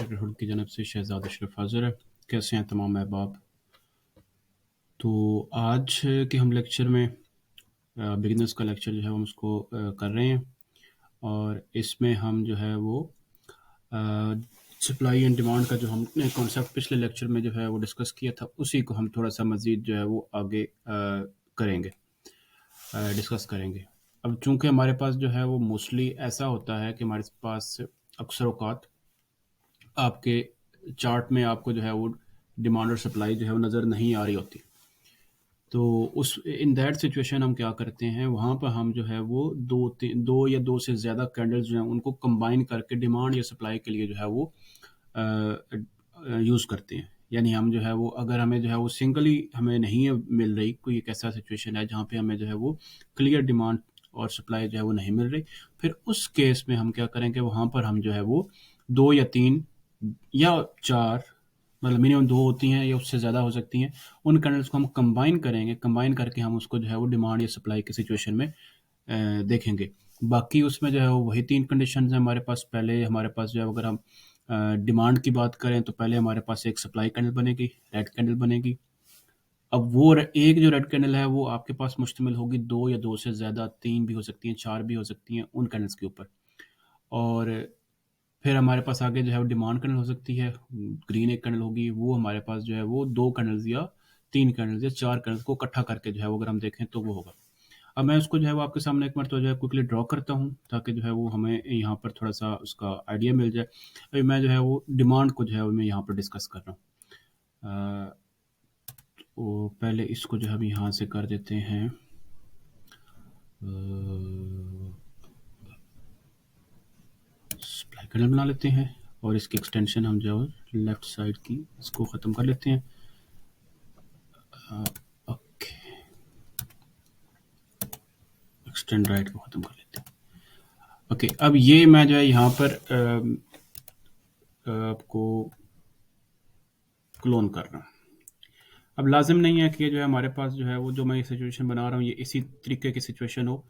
Brotherhood की जानब से शहजाद अशरफ हाज़िर है। कैसे हैं तमाम अहबाब। तो आज के हम लेक्चर में बिगिनर्स का लेक्चर जो है हम उसको कर रहे हैं, और इसमें हम जो है वो सप्लाई एंड डिमांड का जो हमने कॉन्सेप्ट पिछले लेक्चर में जो है वो डिस्कस किया था, उसी को हम थोड़ा सा मज़ीद जो है वो आगे करेंगे, डिस्कस करेंगे। अब चूंकि हमारे पास जो है वो मोस्टली ऐसा होता है कि हमारे पास अक्सर औक़ात आपके चार्ट में आपको जो है वो डिमांड और सप्लाई जो है वो नज़र नहीं आ रही होती। तो उस इन दैट सिचुएशन हम क्या करते हैं, वहाँ पर हम जो है वो दो या दो से ज़्यादा कैंडल्स जो हैं उनको कंबाइन करके डिमांड या सप्लाई के लिए जो है वो यूज़ करते हैं। यानी हम जो है वो अगर हमें जो है वो सिंगली हमें नहीं मिल रही, कोई एक ऐसा सिचुएशन है जहाँ पे हमें जो है वो क्लियर डिमांड और सप्लाई जो है वो नहीं मिल रही, फिर उस केस में हम क्या करेंगे, वहाँ पर हम जो है वो 2 या 3 या 4, मतलब मिनिमम 2 होती हैं या उससे ज़्यादा हो सकती हैं, उन कैंडल्स को हम कंबाइन करेंगे। कंबाइन करके हम उसको जो है वो डिमांड या सप्लाई की सिचुएशन में देखेंगे। बाकी उसमें जो है वो वही 3 कंडीशंस हैं हमारे पास। पहले हमारे पास जो है अगर हम डिमांड की बात करें तो पहले हमारे पास एक सप्लाई कैंडल बनेगी, रेड कैंडल बनेगी। अब वो एक जो रेड कैंडल है वो आपके पास मुश्तमिल होगी 2 या 2 से ज़्यादा, 3 भी हो सकती हैं, 4 भी हो सकती हैं उन कैंडल्स के ऊपर। और फिर हमारे पास आगे जो है वो डिमांड कैंडल हो सकती है, ग्रीन एक कैंडल होगी, वो हमारे पास जो है वो 2 कैंडल्स या 3 कैंडल्स या 4 कैंडल्स को इकट्ठा करके जो है वो अगर हम देखें तो वो होगा। अब मैं उसको जो है वो आपके सामने एक मरतबा जो है क्विकली ड्रॉ करता हूँ, ताकि जो है वो हमें यहाँ पर थोड़ा सा उसका आइडिया मिल जाए। अभी मैं जो है वो डिमांड को जो है वो मैं यहाँ पर डिस्कस कर रहा हूँ। तो पहले इसको जो है हम यहाँ से कर देते हैं, सप्लाई कैंडल बना लेते हैं, और इसकी एक्सटेंशन हम जो है लेफ्ट साइड की इसको ख़त्म कर लेते हैं। ओके, एक्सटेंड राइट को ख़त्म कर लेते हैं। ओके, अब ये मैं जो है यहाँ पर आपको क्लोन कर रहा हूँ। अब लाजिम नहीं है कि ये जो है हमारे पास जो है वो जो मैं ये सिचुएशन बना रहा हूँ ये इसी तरीके की सिचुएशन हो,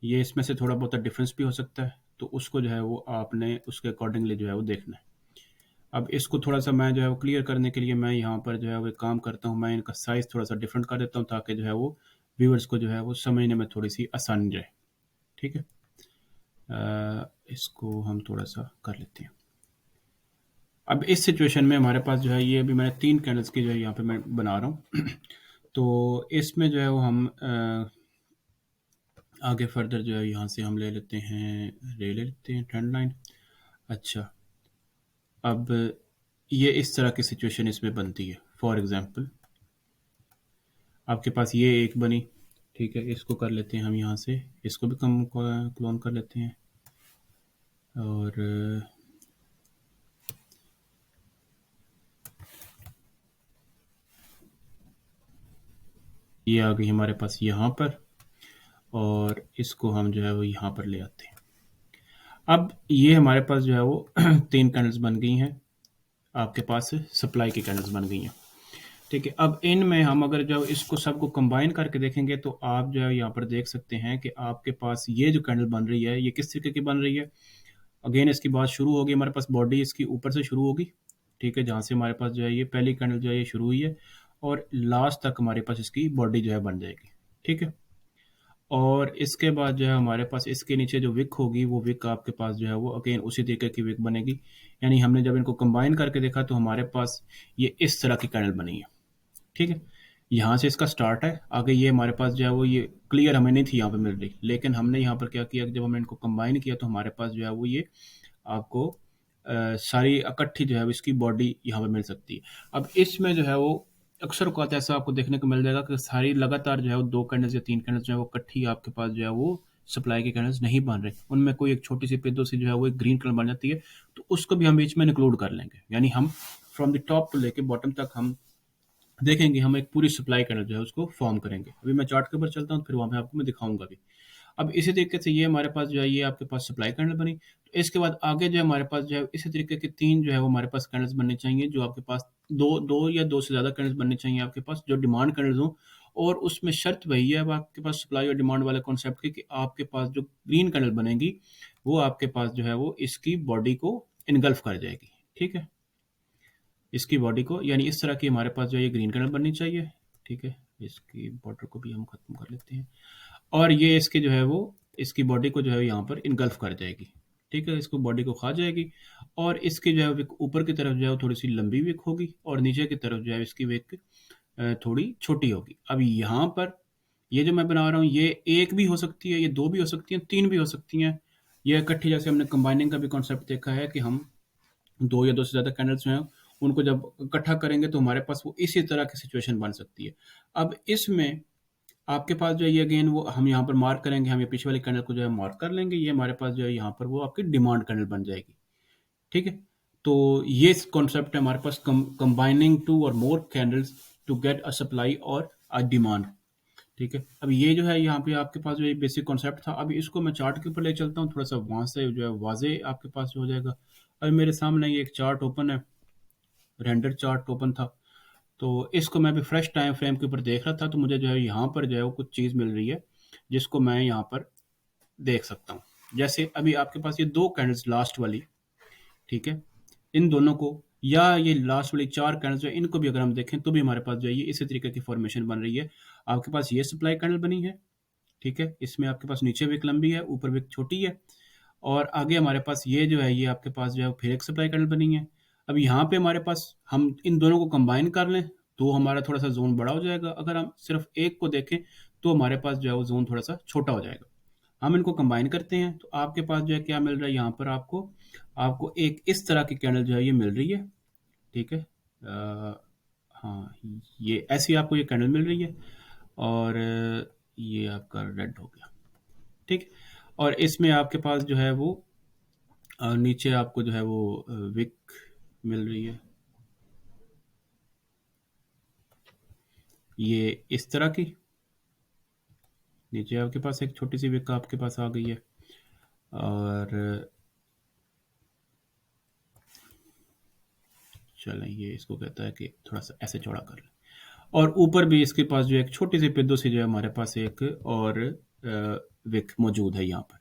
ये इसमें से थोड़ा बहुत डिफरेंस भी हो सकता है, तो उसको जो है वो आपने उसके अकॉर्डिंगली जो है वो देखना है। अब इसको थोड़ा सा मैं जो है वो क्लियर करने के लिए मैं यहाँ पर जो है वो एक काम करता हूँ, मैं इनका साइज़ थोड़ा सा डिफरेंट कर देता हूँ, ताकि जो है वो व्यूअर्स को जो है वो समझने में थोड़ी सी आसानी रहे। ठीक है, इसको हम थोड़ा सा कर लेते हैं। अब इस सिचुएशन में हमारे पास जो है ये अभी मैंने 3 कैंडल्स की जो है यहाँ पे मैं बना रहा हूँ तो इसमें जो है वो हम आगे फर्दर जो है यहाँ से हम ले लेते हैं ट्रेंड लाइन। अच्छा, अब ये इस तरह की सिचुएशन इसमें बनती है। फॉर एग्जांपल आपके पास ये एक बनी, ठीक है, इसको कर लेते हैं हम यहाँ से, इसको भी कम क्लोन कर लेते हैं, और ये आ गई हमारे पास यहाँ पर, और इसको हम जो है वो यहाँ पर ले आते हैं। अब ये हमारे पास जो है वो 3 कैंडल्स बन गई हैं, आपके पास सप्लाई की कैंडल्स बन गई हैं। ठीक है, अब इनमें हम अगर जो इसको सबको कंबाइन करके देखेंगे तो आप जो है यहाँ पर देख सकते हैं कि आपके पास ये जो कैंडल बन रही है ये किस तरीके की बन रही है। अगेन इसकी बात शुरू होगी, हमारे पास बॉडी इसकी ऊपर से शुरू होगी, ठीक है, जहाँ से हमारे पास जो है ये पहली कैंडल जो है ये शुरू हुई है, और लास्ट तक हमारे पास इसकी बॉडी जो है बन जाएगी। ठीक है, और इसके बाद जो है हमारे पास इसके नीचे जो विक होगी वो विक आपके पास जो है वो अगेन उसी तरीके की विक बनेगी। यानी हमने जब इनको कंबाइन करके देखा तो हमारे पास ये इस तरह की कैंडल बनी है। ठीक है, यहाँ से इसका स्टार्ट है, आगे ये हमारे पास जो है वो ये क्लियर हमें नहीं थी यहाँ पे मिल रही, लेकिन हमने यहाँ पर क्या किया, जब हमने इनको कंबाइन किया तो हमारे पास जो है वो ये आपको सारी इकट्ठी जो है इसकी बॉडी यहाँ पे मिल सकती है। अब इसमें जो है वो अक्सर औक़ात ऐसा आपको देखने को मिल जाएगा कि सारी लगातार जो है वो 2 कैंडल्स या 3 कैंडल्स जो है वो इकट्ठी आपके पास जो है वो सप्लाई के कैंडल्स नहीं बन रहे, उनमें कोई एक छोटी सी पेदों से जो है वो एक ग्रीन कलर बन जाती है, तो उसको भी हम बीच में इंक्लूड कर लेंगे। यानी हम फ्रॉम द टॉप टू लेके बॉटम तक हम देखेंगे, हम एक पूरी सप्लाई कैंडल जो है उसको फॉर्म करेंगे। अभी मैं चार्ट के ऊपर चलता हूँ, फिर वहाँ पे आपको मैं दिखाऊंगा भी। अब इसी तरीके से ये हमारे पास जो है ये आपके पास सप्लाई कैंडल बनी, तो इसके बाद आगे जो है हमारे पास जो है इसी तरीके के 3 जो है वो हमारे पास कैंडल्स बनने चाहिए, जो आपके पास 2 या 2 से ज़्यादा कैंडल्स बनने चाहिए आपके पास, जो डिमांड कैंडल्स हों। और उसमें शर्त वही है, अब आपके पास सप्लाई और डिमांड वाले कॉन्सेप्ट की, कि आपके पास जो ग्रीन कैंडल बनेगी वो आपके पास जो है वो इसकी बॉडी को इनगल्फ कर जाएगी। ठीक है, इसकी बॉडी को, यानी इस तरह की हमारे पास जो है ये ग्रीन कैंडल बननी चाहिए, ठीक है। इसकी बॉर्डर को भी हम ख़त्म कर लेते हैं, और ये इसके जो है वो इसकी बॉडी को जो है यहाँ पर इनगल्फ कर जाएगी, ठीक है, इसको बॉडी को खा जाएगी, और इसकी जो है विक ऊपर की तरफ जो है वो थोड़ी सी लंबी विक होगी, और नीचे की तरफ जो है इसकी विक थोड़ी छोटी होगी। अब यहाँ पर ये जो मैं बना रहा हूँ ये एक भी हो सकती है, ये दो भी हो सकती हैं, तीन भी हो सकती हैं, ये इकट्ठी, जैसे हमने कंबाइनिंग का भी कॉन्सेप्ट देखा है कि हम दो या दो से ज़्यादा कैंडल्स जो हैं उनको जब इकट्ठा करेंगे तो हमारे पास वो इसी तरह की सिचुएशन बन सकती है। अब इसमें आपके पास जो है ये अगेन वो हम यहाँ पर मार्क करेंगे, हम ये पीछे वाली कैंडल को जो है मार्क कर लेंगे, ये हमारे पास जो है यहाँ पर वो आपकी डिमांड कैंडल बन जाएगी, ठीक है। तो ये कॉन्सेप्ट है हमारे पास, combining two or more candles to get a supply or a demand, ठीक है। अब ये जो है यहाँ पे आपके पास जो ये बेसिक कॉन्सेप्ट था, अभी इसको मैं चार्ट के ऊपर ले चलता हूँ, थोड़ा सा वहाँ से जो है वाजे आपके पास हो जाएगा। अभी मेरे सामने ये एक चार्ट ओपन है, रेंडर चार्ट ओपन था, तो इसको मैं भी फ्रेश टाइम फ्रेम के ऊपर देख रहा था, तो मुझे जो है यहाँ पर जो है वो कुछ चीज़ मिल रही है जिसको मैं यहाँ पर देख सकता हूँ। जैसे अभी आपके पास ये दो कैंडल्स लास्ट वाली, ठीक है, इन दोनों को या ये लास्ट वाली चार कैंडल्स जो है इनको भी अगर हम देखें तो भी हमारे पास जो है ये इसी तरीके की फॉर्मेशन बन रही है। आपके पास ये सप्लाई कैंडल बनी है, ठीक है, इसमें आपके पास नीचे विक लंबी है, ऊपर विक छोटी है, और आगे हमारे पास ये जो है ये आपके पास जो है फिर एक सप्लाई कैंडल बनी है। अब यहाँ पे हमारे पास हम इन दोनों को कंबाइन कर लें तो हमारा थोड़ा सा जोन बड़ा हो जाएगा, अगर हम सिर्फ एक को देखें तो हमारे पास जो है वो जोन थोड़ा सा छोटा हो जाएगा। हम इनको कंबाइन करते हैं तो आपके पास जो है क्या मिल रहा है, यहाँ पर आपको आपको एक इस तरह की कैंडल जो है ये मिल रही है, ठीक है। हाँ, ये ऐसी आपको ये कैंडल मिल रही है, और ये आपका रेड हो गया, ठीक। और इसमें आपके पास जो है वो नीचे आपको जो है वो विक मिल रही है, ये इस तरह की, नीचे आपके पास एक छोटी सी विक आपके पास आ गई है, और चलें ये इसको कहता है कि थोड़ा सा ऐसे चौड़ा कर लें, और ऊपर भी इसके पास जो एक छोटी सी पिद्दू सी जो है हमारे पास एक और विक मौजूद है यहाँ पर,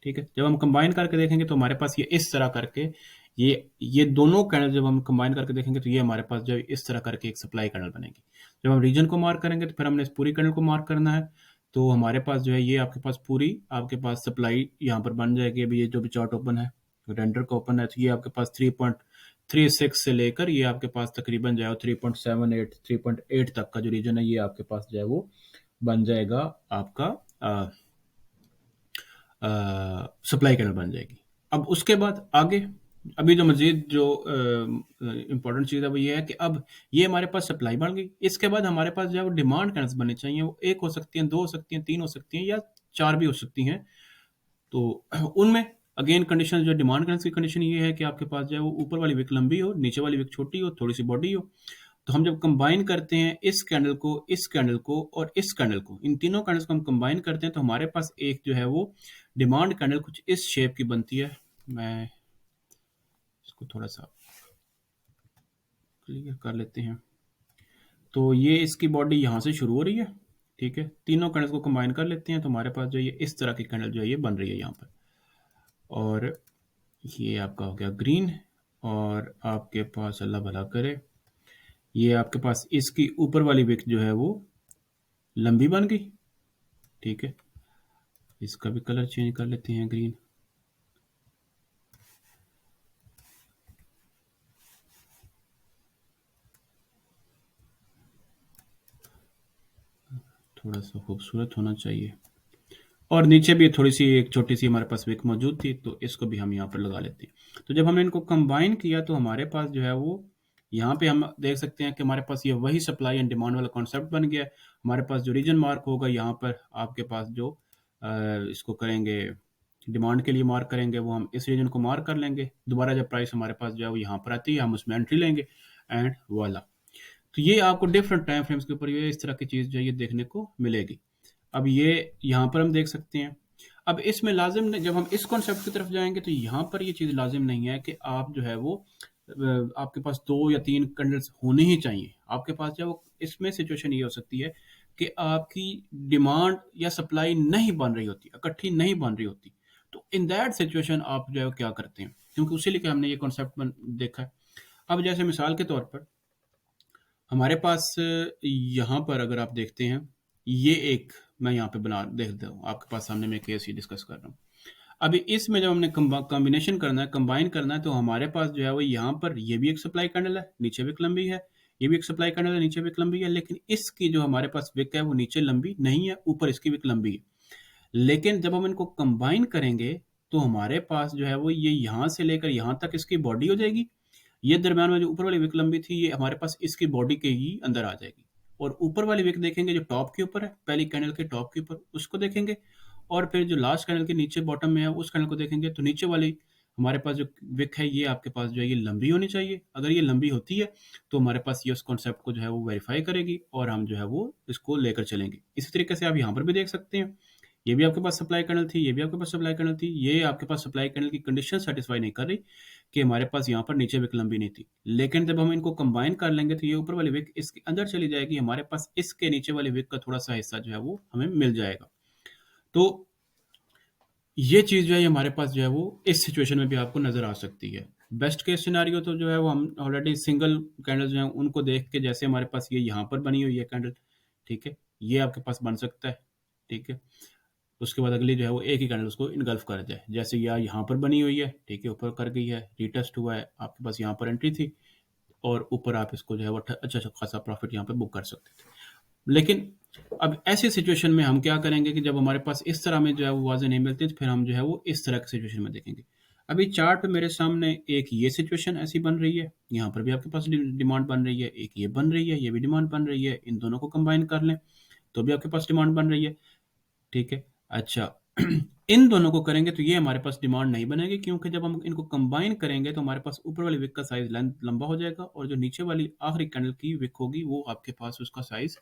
ठीक है। जब हम कंबाइन करके देखेंगे तो हमारे पास ये इस तरह करके ये दोनों कैंडल जब हम कंबाइन करके देखेंगे तो ये हमारे पास जो इस तरह करके एक सप्लाई कैंडल बनेगी। जब हम रीजन को मार्क करेंगे तो फिर हमने इस पूरी कैंडल को मार्क करना है, तो हमारे पास जो है ये आपके पास पूरी आपके पास सप्लाई यहाँ पर बन जाएगी। अभी ये जो भी चार्ट ओपन है, रेंडर का ओपन है, तो ये आपके पास 3.36 से लेकर ये आपके पास तकरीबन जो है 3.78 3.8 तक का जो रीजन है ये आपके पास जो है वो बन जाएगा, आपका सप्लाई कैंडल बन जाएगी। अब उसके बाद आगे अभी जो मजीद जो इम्पोर्टेंट चीज़ है वो ये है कि अब ये हमारे पास सप्लाई बन गई, इसके बाद हमारे पास जो है वो डिमांड कैंडल्स बननी चाहिए, वो एक हो सकती हैं, दो हो सकती हैं, तीन हो सकती हैं, या चार भी हो सकती हैं। तो उनमें अगेन कंडीशन जो डिमांड कैंडल्स की कंडीशन ये है कि आपके पास जो है वो ऊपर वाली विक लंबी हो, नीचे वाली विक छोटी हो, थोड़ी सी बॉडी हो। तो हम जब कंबाइन करते हैं इस कैंडल को और इस कैंडल को, इन तीनों कैंडल्स को हम कंबाइन करते हैं तो हमारे पास एक जो है वो डिमांड कैंडल कुछ इस शेप की बनती है। मैं इसको थोड़ा सा क्लियर कर लेते हैं। तो ये इसकी बॉडी यहाँ से शुरू हो रही है, ठीक है, तीनों कैंडल्स को कंबाइन कर लेते हैं तो हमारे पास जो ये इस तरह की कैंडल जो है ये बन रही है यहाँ पर, और ये आपका हो गया ग्रीन, और आपके पास अल्लाह भला करे ये आपके पास इसकी ऊपर वाली विक जो है वो लंबी बन गई, ठीक है। इसका भी कलर चेंज कर लेते हैं, ग्रीन। थोड़ा सा खूबसूरत होना चाहिए, और नीचे भी थोड़ी सी एक छोटी सी हमारे पास विक मौजूद थी तो इसको भी हम यहाँ पर लगा लेते हैं। तो जब हमने इनको कंबाइन किया तो हमारे पास जो है वो यहाँ पे हम देख सकते हैं कि हमारे पास ये वही सप्लाई एंड डिमांड वाला कॉन्सेप्ट बन गया है। हमारे पास जो रीजन मार्क होगा यहाँ पर आपके पास जो इसको करेंगे डिमांड के लिए मार्क करेंगे, वो हम इस रीजन को मार्क कर लेंगे, दोबारा जब प्राइस हमारे पास जो है वो यहाँ पर आती है हम उसमें एंट्री लेंगे, एंड वाला। तो ये आपको डिफरेंट टाइम फ्रेम्स के ऊपर ये इस तरह की चीज़ जो है ये देखने को मिलेगी। अब ये यहाँ पर हम देख सकते हैं। अब इसमें लाजिम नहीं, जब हम इस कॉन्सेप्ट की तरफ जाएंगे तो यहाँ पर ये चीज़ लाजिम नहीं है कि आप जो है वो आपके पास दो या तीन कैंडल्स होने ही चाहिए। आपके पास जो है वो इसमें सिचुएशन ये हो सकती है कि आपकी डिमांड या सप्लाई नहीं बन रही होती, इकट्ठी नहीं बन रही होती। तो इन दैट सिचुएशन आप जो है क्या करते हैं, क्योंकि उसी लिए हमने ये कॉन्सेप्ट देखा है। अब जैसे मिसाल के तौर पर हमारे पास यहाँ पर अगर आप देखते हैं, ये एक मैं यहाँ पे बना देखता हूँ आपके पास सामने मैं केस ही डिस्कस कर रहा हूँ। अभी इसमें जब हमने कॉम्बिनेशन करना है, कंबाइन करना है, तो हमारे पास जो है वो यहाँ पर ये भी एक सप्लाई कैंडल है, नीचे भी एक लंबी है, ये भी एक सप्लाई कैंडल है, नीचे भी एक लंबी है, लेकिन इसकी जो हमारे पास विक है वो नीचे लंबी नहीं है, ऊपर इसकी विक लंबी है। लेकिन जब हम इनको कंबाइन करेंगे तो हमारे पास जो है वो ये यहाँ से लेकर यहाँ तक इसकी बॉडी हो जाएगी। ये दरम्यान में जो ऊपर वाली विक लंबी थी ये हमारे पास इसकी बॉडी के ही अंदर आ जाएगी। और ऊपर वाली विक देखेंगे जो टॉप के ऊपर है, पहली कैंडल के टॉप के ऊपर, उसको देखेंगे। और फिर जो लास्ट कैंडल के नीचे बॉटम में है उस कैंडल को देखेंगे, तो नीचे वाली हमारे पास जो विक है ये आपके पास जो है ये लंबी होनी चाहिए। अगर ये लंबी होती है तो हमारे पास ये उस कॉन्सेप्ट को जो है वो वेरीफाई करेगी और हम जो है वो इसको लेकर चलेंगे। इसी तरीके से आप यहाँ पर भी देख सकते हैं, ये भी आपके पास सप्लाई कैंडल थी, ये भी आपके पास सप्लाई कैंडल थी, ये आपके पास सप्लाई कैंडल की कंडीशन सेटिस्फाई नहीं कर रही कि हमारे पास यहाँ पर नीचे विक लंबी नहीं थी। लेकिन जब हम इनको कंबाइन कर लेंगे तो ये ऊपर वाली विक इसके अंदर चली जाएगी, हमारे पास इसके नीचे वाली विक का थोड़ा सा हिस्सा जो है वो हमें मिल जाएगा। तो ये चीज़ जो है हमारे पास जो है वो इस सिचुएशन में भी आपको नज़र आ सकती है। बेस्ट केस सिनारियो तो जो है वो हम ऑलरेडी सिंगल कैंडल जो है उनको देख के, जैसे हमारे पास ये यहाँ पर बनी हुई है कैंडल, ठीक है, ये आपके पास बन सकता है, ठीक है। उसके बाद अगली जो है वो एक ही कैंडल उसको इनगल्फ कर जाए, जैसे यहाँ पर बनी हुई है, ठीक है, ऊपर कर गई है, रीटेस्ट हुआ है, आपके पास यहाँ पर एंट्री थी और ऊपर आप इसको जो है वो अच्छा खासा प्रॉफिट यहाँ पे बुक कर सकते थे। लेकिन अब ऐसी सिचुएशन में हम क्या करेंगे कि जब हमारे पास इस तरह में जो है वो वाज़ेह नहीं मिलती, तो फिर हम जो है वो इस तरह की सिचुएशन में देखेंगे। अभी चार्ट पे मेरे सामने एक ये सिचुएशन ऐसी बन रही है, यहाँ पर भी आपके पास डिमांड बन रही है, एक ये बन रही है, ये भी डिमांड बन रही है, इन दोनों को कंबाइन कर लें तो भी आपके पास डिमांड बन रही है, ठीक है। अच्छा, इन दोनों को करेंगे तो ये हमारे पास डिमांड नहीं बनेगी, क्योंकि जब हम इनको कंबाइन करेंगे तो हमारे पास ऊपर वाली विक का साइज लंबा हो जाएगा और जो नीचे वाली आखिरी कैंडल की विक होगी वो आपके पास उसका साइज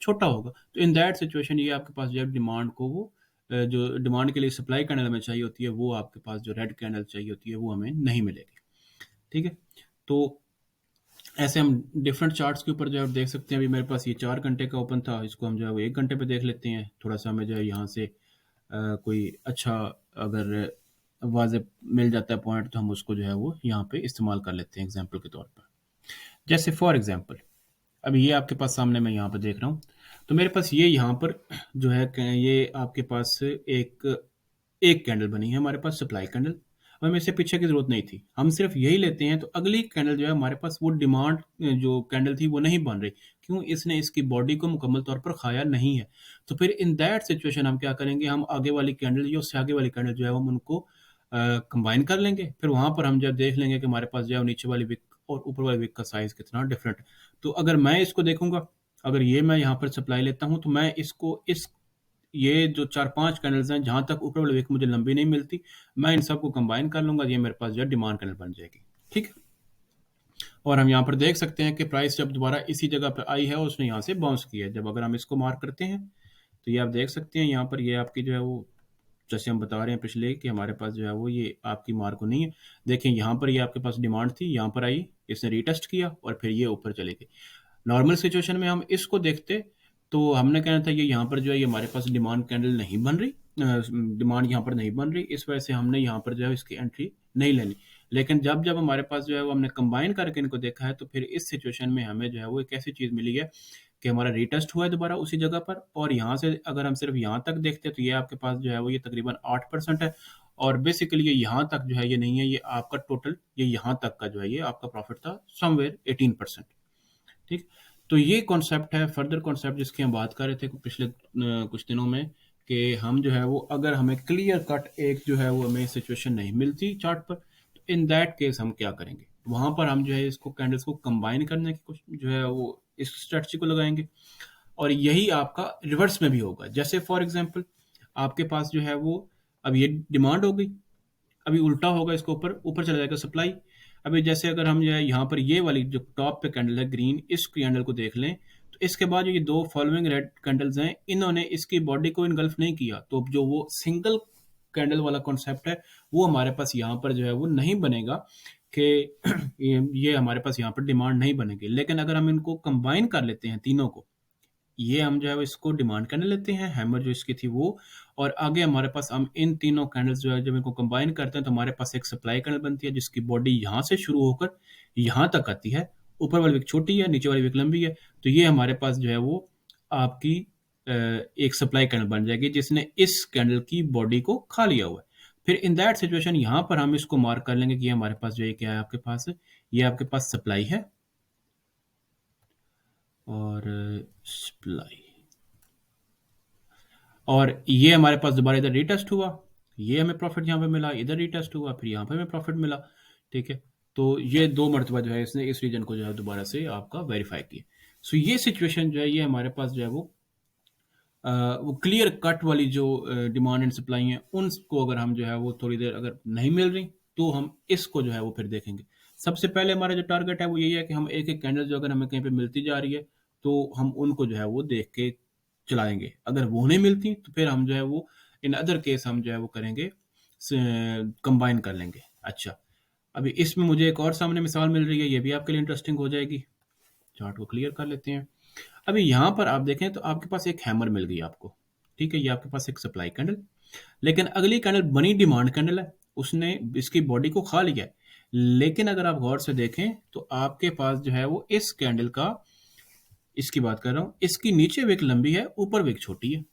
छोटा होगा। तो इन दैट सिचुएशन ये आपके पास जो है डिमांड को वो जो डिमांड के लिए सप्लाई कैंडल हमें चाहिए होती है वो आपके पास जो रेड कैंडल चाहिए होती है वो हमें नहीं मिलेगी, ठीक है। तो ऐसे हम डिफरेंट चार्ट्स के ऊपर जो है देख सकते हैं। अभी मेरे पास ये 4 घंटे का ओपन था, इसको हम जो है वो 1 घंटे पे देख लेते हैं। थोड़ा सा हमें जो है यहाँ से कोई अच्छा अगर वाज़ेह मिल जाता है पॉइंट तो हम उसको जो है वो यहाँ पे इस्तेमाल कर लेते हैं एग्जांपल के तौर पर। जैसे फॉर एग्जांपल अभी ये आपके पास सामने मैं यहाँ पे देख रहा हूँ, तो मेरे पास ये यहाँ पर जो है ये आपके पास एक कैंडल बनी है हमारे पास सप्लाई कैंडल। हमें इससे पीछे की ज़रूरत नहीं थी, हम सिर्फ यही लेते हैं। तो अगली कैंडल जो है हमारे पास वो डिमांड जो कैंडल थी वो नहीं बन रही, क्यों? इसने इसकी बॉडी को मुकम्मल तौर पर खाया नहीं है। तो फिर इन दैट सिचुएशन हम क्या करेंगे, हम आगे वाली कैंडल या उससे आगे वाली कैंडल जो है हम उनको कंबाइन कर लेंगे। फिर वहाँ पर हम जब देख लेंगे कि हमारे पास जो है नीचे वाली विक और ऊपर वाली विक का साइज़ कितना डिफरेंट। तो अगर मैं इसको देखूंगा, अगर ये मैं यहाँ पर सप्लाई लेता हूँ तो मैं इसको इस ये जो 4-5 कैंडल्स हैं जहाँ तक ऊपर वाली विक मुझे लंबी नहीं मिलती, मैं इन सबको कंबाइन कर लूँगा, ये मेरे पास जो है डिमांड कैंडल बन जाएगी, ठीक है। और हम यहाँ पर देख सकते हैं कि प्राइस जब दोबारा इसी जगह पर आई है और उसने यहाँ से बाउंस किया है। जब अगर हम इसको मार्क करते हैं तो ये आप देख सकते हैं यहाँ पर ये आपकी जो है वो जैसे हम बता रहे हैं पिछले कि हमारे पास जो है वो ये आपकी मार्क नहीं है। देखें यहाँ पर ये आपके पास डिमांड थी, यहाँ पर आई, इसने रीटेस्ट किया और फिर ये ऊपर चले गई। नॉर्मल सिचुएशन में हम इसको देखते तो हमने कहना था ये यहाँ पर जो है ये हमारे पास डिमांड कैंडल नहीं बन रही, डिमांड यहाँ पर नहीं बन रही, इस वजह से हमने यहाँ पर जो है इसकी एंट्री नहीं लेनी। लेकिन जब जब हमारे पास जो है वो हमने कंबाइन करके इनको देखा है तो फिर इस सिचुएशन में हमें जो है वो एक ऐसी चीज़ मिली है कि हमारा रीटेस्ट हुआ है दोबारा उसी जगह पर। और यहाँ से अगर हम सिर्फ यहाँ तक देखते हैं तो ये आपके पास जो है वो ये तकरीबन 8% है। और बेसिकली ये यहाँ तक जो है ये नहीं है, ये आपका टोटल ये यहाँ तक का जो है ये आपका प्रॉफिट था समवेयर 18%, ठीक। तो ये कॉन्सेप्ट है फर्दर कॉन्सेप्ट जिसकी हम बात कर रहे थे पिछले कुछ दिनों में कि हम जो है वो अगर हमें क्लियर कट एक जो है वो हमें सिचुएशन नहीं मिलती चार्ट पर, तो इन दैट केस हम क्या करेंगे, वहाँ पर हम जो है इसको कैंडल्स को कंबाइन करने की कुछ जो है वो इस स्ट्रेटजी को लगाएंगे। और यही आपका रिवर्स में भी होगा। जैसे फॉर एग्जांपल आपके पास जो है वो अब ये डिमांड हो गई, अभी उल्टा होगा, इसको ऊपर ऊपर चला जाएगा सप्लाई। अभी जैसे अगर हम जो है यहाँ पर ये वाली जो टॉप पे कैंडल है ग्रीन, इस कैंडल को देख लें तो इसके बाद जो ये दो फॉलोइंग रेड कैंडल्स हैं इन्होंने इसकी बॉडी को इनगल्फ नहीं किया, तो जो वो सिंगल कैंडल वाला कॉन्सेप्ट है वो हमारे पास यहाँ पर जो है वो नहीं बनेगा कि ये हमारे पास यहाँ पर डिमांड नहीं बनेगी। लेकिन अगर हम इनको कंबाइन कर लेते हैं तीनों को, ये हम जो है वो इसको डिमांड कैंडल लेते हैं, हैमर जो इसकी थी वो, और आगे हमारे पास हम इन तीनों कैंडल्स जो है जब इनको कंबाइन करते हैं तो हमारे पास एक सप्लाई कैंडल बनती है जिसकी बॉडी यहाँ से शुरू होकर यहाँ तक आती है। ऊपर वाली विक छोटी है, नीचे वाली विक लंबी है, तो ये हमारे पास जो है वो आपकी एक सप्लाई कैंडल बन जाएगी जिसने इस कैंडल की बॉडी को खा लिया हुआ है। फिर इन दैट सिचुएशन यहाँ पर हम इसको मार्क कर लेंगे कि ये हमारे पास जो है क्या है, आपके पास ये आपके पास सप्लाई है और सप्लाई, और ये हमारे पास दोबारा इधर रीटेस्ट हुआ, ये हमें प्रॉफिट यहाँ पे मिला, इधर रीटेस्ट हुआ, फिर यहाँ पे हमें प्रॉफिट मिला। ठीक है, तो ये 2 मरतबा जो है इसने इस रीजन को जो है दोबारा से आपका वेरीफाई किया। सो ये सिचुएशन जो है ये हमारे पास जो है वो क्लियर कट वाली जो डिमांड एंड सप्लाई है उनको अगर हम जो है वो थोड़ी देर अगर नहीं मिल रही तो हम इसको जो है वो फिर देखेंगे। सबसे पहले हमारा जो टारगेट है वो यही है कि हम एक एक कैंडल जो अगर हमें कहीं पे मिलती जा रही है तो हम उनको जो है वो देख के चलाएंगे। अगर वो नहीं मिलती तो फिर हम जो है वो इन अदर केस हम जो है वो करेंगे, कंबाइन कर लेंगे। अच्छा, अभी इसमें मुझे एक और सामने मिसाल मिल रही है, ये भी आपके लिए इंटरेस्टिंग हो जाएगी। चार्ट को क्लियर कर लेते हैं। अभी यहाँ पर आप देखें तो आपके पास एक हैमर मिल गई आपको। ठीक है, ये आपके पास एक सप्लाई कैंडल, लेकिन अगली कैंडल बनी डिमांड कैंडल है, उसने इसकी बॉडी को खा लिया है। लेकिन अगर आप गौर से देखें तो आपके पास जो है वो इस कैंडल का, इसकी बात कर रहा हूं, इसकी नीचे विक लंबी है, ऊपर विक छोटी है,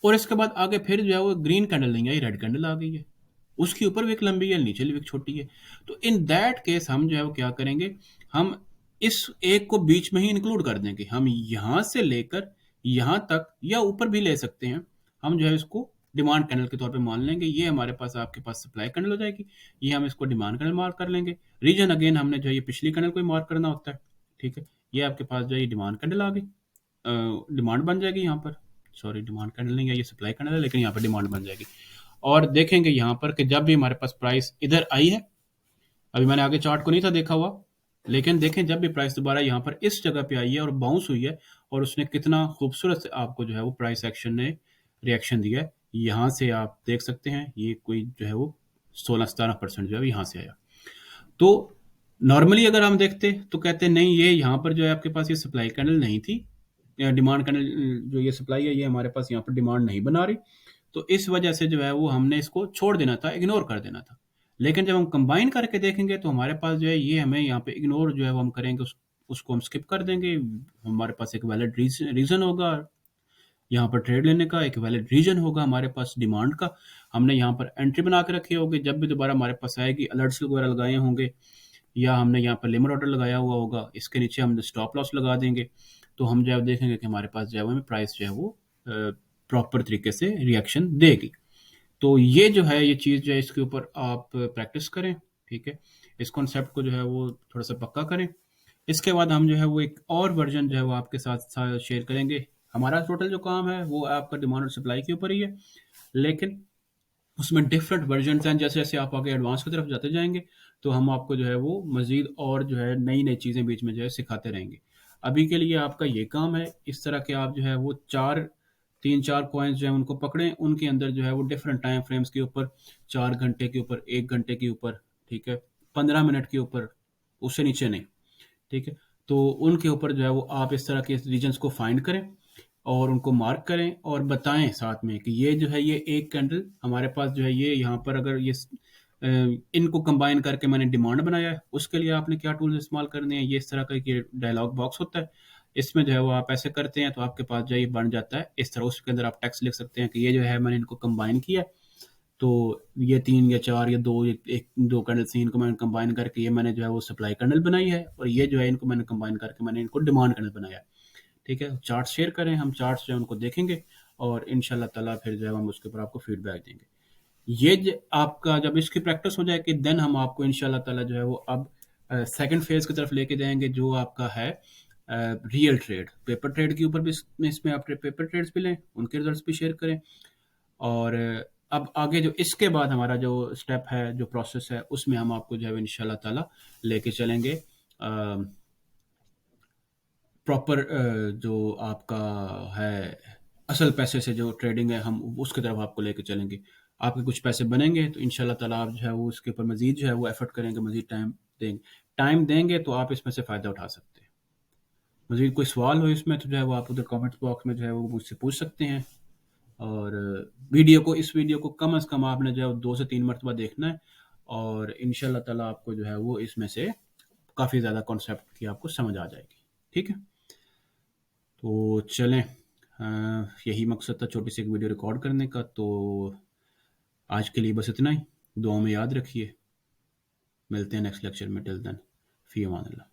और इसके बाद आगे फिर जो है वो ग्रीन कैंडल नहीं आई, रेड कैंडल आ गई है, उसकी ऊपर विक लंबी है, नीचे विक छोटी है। तो इन दैट केस हम जो है वो क्या करेंगे, हम इस एक को बीच में ही इंक्लूड कर देंगे। हम यहां से लेकर यहां तक या ऊपर भी ले सकते हैं, हम जो है इसको डिमांड कैंडल के तौर पे मान लेंगे। ये हमारे पास आपके पास सप्लाई कैंडल हो जाएगी, ये हम इसको डिमांड कैंडल मार्क कर लेंगे। रीजन अगेन हमने जो है ये पिछली कैंडल को ही मार्क करना होता है। ठीक है, ये आपके पास जो है ये डिमांड कैंडल आ गई, डिमांड बन जाएगी यहाँ पर, सॉरी डिमांड कैंडल नहीं है, ये सप्लाई कैंडल है, लेकिन यहाँ पर डिमांड बन जाएगी। और देखेंगे यहाँ पर कि जब भी हमारे पास प्राइस इधर आई है, अभी मैंने आगे चार्ट को नहीं था देखा हुआ, लेकिन देखें जब भी प्राइस दोबारा यहाँ पर इस जगह पे आई है और बाउंस हुई है, और उसने कितना खूबसूरत से आपको जो है वो प्राइस एक्शन ने रिएक्शन दिया है। यहाँ से आप देख सकते हैं ये कोई जो है वो 16-17% जो है यहाँ से आया। तो नॉर्मली अगर हम देखते तो कहते नहीं, ये यहाँ पर जो है आपके पास ये सप्लाई कैंडल नहीं थी, डिमांड कैंडल, जो ये सप्लाई है ये हमारे पास यहाँ पर डिमांड नहीं बना रही, तो इस वजह से जो है वो हमने इसको छोड़ देना था, इग्नोर कर देना था। लेकिन जब हम कंबाइन करके देखेंगे तो हमारे पास जो है ये हमें यहाँ पे इग्नोर जो है वो हम करेंगे, उसको हम स्किप कर देंगे। हमारे पास एक वैलिड रीजन होगा यहाँ पर ट्रेड लेने का, एक वैलिड रीजन होगा हमारे पास डिमांड का, हमने यहाँ पर एंट्री बना के रखे होंगे। जब भी दोबारा हमारे पास आएगी अलर्ट्स वगैरह लगाए होंगे, या हमने यहाँ पर लिमिट ऑर्डर लगाया हुआ होगा, इसके नीचे हमने स्टॉप लॉस लगा देंगे, तो हम जो है देखेंगे कि हमारे पास जो है हमें प्राइस जो है वो प्रॉपर तरीके से रिएक्शन देगी। तो ये जो है ये चीज़ जो है इसके ऊपर आप प्रैक्टिस करें। ठीक है, इस कॉन्सेप्ट को जो है वो थोड़ा सा पक्का करें। इसके बाद हम जो है वो एक और वर्जन जो है वो आपके साथ शेयर करेंगे। हमारा टोटल जो काम है वो आपका डिमांड और सप्लाई के ऊपर ही है, लेकिन उसमें डिफरेंट वर्जन हैं। जैसे जैसे आप आगे एडवांस की तरफ जाते जाएंगे तो हम आपको जो है वो मजीद और जो है नई नई चीज़ें बीच में जो है सिखाते रहेंगे। अभी के लिए आपका ये काम है इस तरह के आप जो है वो 3-4 कॉइन्स जो है उनको पकड़ें, उनके अंदर जो है वो डिफरेंट टाइम फ्रेम्स के ऊपर, 4 घंटे के ऊपर, 1 घंटे के ऊपर, ठीक है, 15 मिनट के ऊपर, उससे नीचे नहीं। ठीक है, तो उनके ऊपर जो है वो आप इस तरह के रीजन्स को फाइंड करें और उनको मार्क करें और बताएं साथ में कि ये जो है ये एक कैंडल हमारे पास जो है ये यहाँ पर अगर ये इनको कंबाइन करके मैंने डिमांड बनाया है, उसके लिए आपने क्या टूल्स इस्तेमाल करने हैं। ये इस तरह का एक डायलॉग बॉक्स होता है, इसमें जो है वो आप ऐसे करते हैं तो आपके पास जो है ये बन जाता है इस तरह। उसके अंदर आप टेक्स्ट लिख सकते हैं कि ये जो है मैंने इनको कंबाइन किया, तो ये 3 या 4 या 2, एक 2 कैंडल थी, इनको मैंने कंबाइन करके ये मैंने जो है वो सप्लाई कैंडल बनाई है, और ये जो है इनको मैंने कंबाइन करके मैंने इनको डिमांड कैंडल बनाया है। ठीक है, चार्ट शेयर करें, हम चार्ट्स जो है उनको देखेंगे और इंशाल्लाह ताला फिर जो है हम उसके ऊपर आपको फीडबैक देंगे। ये आपका जब इसकी प्रैक्टिस हो जाए कि देन हम आपको इंशाल्लाह ताला जो है वो अब सेकंड फेज की तरफ लेके जाएंगे, जो आपका है रियल ट्रेड। पेपर ट्रेड के ऊपर भी इसमें आप पेपर ट्रेड्स भी लें, उनके रिजल्ट्स भी शेयर करें। और अब आगे जो इसके बाद हमारा जो स्टेप है, जो प्रोसेस है, उसमें हम आपको जो है इंशाल्लाह ताला लेके चलेंगे प्रॉपर जो आपका है असल पैसे से जो ट्रेडिंग है, हम उसकी तरफ आपको लेके चलेंगे। आपके कुछ पैसे बनेंगे तो इंशाल्लाह ताला आप जो है वो उसके ऊपर मजीद जो है वो एफर्ट करेंगे, मजीद टाइम देंगे तो आप इसमें से फ़ायदा उठा सकते हैं। मज़ीद कोई सवाल हो इसमें तो जो है वो आप उधर कमेंट बॉक्स में जो है वो मुझसे पूछ सकते हैं। और इस वीडियो को कम से कम आपने जो है 2 से 3 मरतबा देखना है, और इंशाल्लाह ताला आपको जो है वो इसमें से काफ़ी ज़्यादा कॉन्सेप्ट की आपको समझ आ जाएगी। ठीक है? तो चलें, यही मकसद था छोटी सी एक वीडियो रिकॉर्ड करने का। तो आज के लिए बस इतना ही। दुआ में याद रखिए। मिलते हैं नेक्स्ट लेक्चर में। टिल देन, फ़ी अमान अल्लाह।